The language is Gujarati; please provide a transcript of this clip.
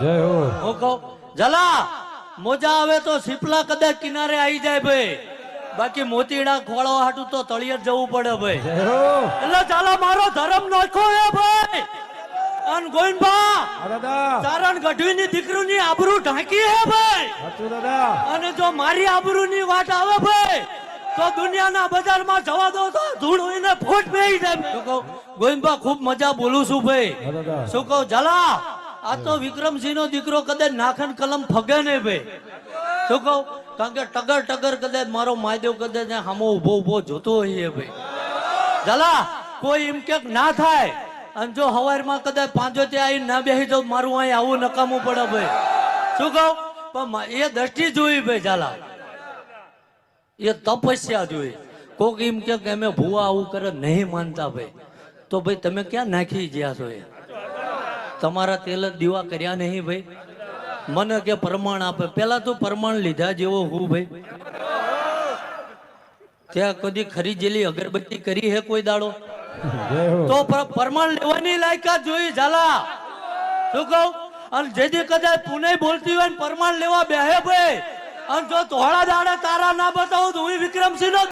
જય હો. હું કહું જલા મોજા આવે તો સિપલા કદાચ કિનારે આવી જાય ભાઈ, બાકી મોતીડા ખોળવા હાટું તો તળિયે જવું પડે ભાઈ. જય હો. એટલે ચાલા મારો ધર્મ નોખો હે ભાઈ. અન ગોવિંદભા હા દાદા. ચારણ ગઢવીની દીકરીની આબરૂ ઢાંકી હે ભાઈ. સાચું દાદા. અને જો મારી આબરૂની વાત આવે ભાઈ તો દુનિયાના બજારમાં જવા દો તો ધૂળ હોઈને ફોટ બેહી જાય. શું કહું ગોવિંદભા ખૂબ મજા બોલું છું ભાઈ. હા દાદા. શું કહું જલા આ તો વિક્રમસિંહ નો દીકરો કદાચ નાખન કલમ ફગે નહીં ભાઈ. શું કહું કારણ કે ટગર ટગર કદાચ મારો માયદેવ કદાચ હામો ઉભો ઉભો જોતો હોય ભાઈ. જલા કોઈ એમ કે ના થાય અને જો હવારમાં કદાચ પાંચો ત્યાં આવીને ના બેસી જાવ મારું અહીં આવું નકામું પડે ભાઈ. શું કહું પણ એ દ્રષ્ટિ જોઈ ભાઈ ઝાલા, એ તપસ્યા જોઈ. કોક એમ કે અમે ભૂવા આવું કરે નહીં માનતા ભાઈ, તો ભાઈ તમે ક્યાં નાખી ગયા છો? એ તમારા તેલ જ દીવા કર્યા નહીં ભાઈ. મને કે પ્રમાણ આપે, પેલા તો પ્રમાણ લીધા જેવો હું ભાઈ. ત્યાં કદી ખરીદેલી અગરબત્તી કરી હે કોઈ દાડો? જય હો. તો પ્રમાણ લેવાની લાયકાત જોઈ ઝાલા. શું કહું અને જેથી કદાચ પુણે બોલતી હોય ને પ્રમાણ લેવા બેહે ભાઈ, અને જો થોડા દાડા તારા ના બતાવું તો હું વિક્રમસિંહ નો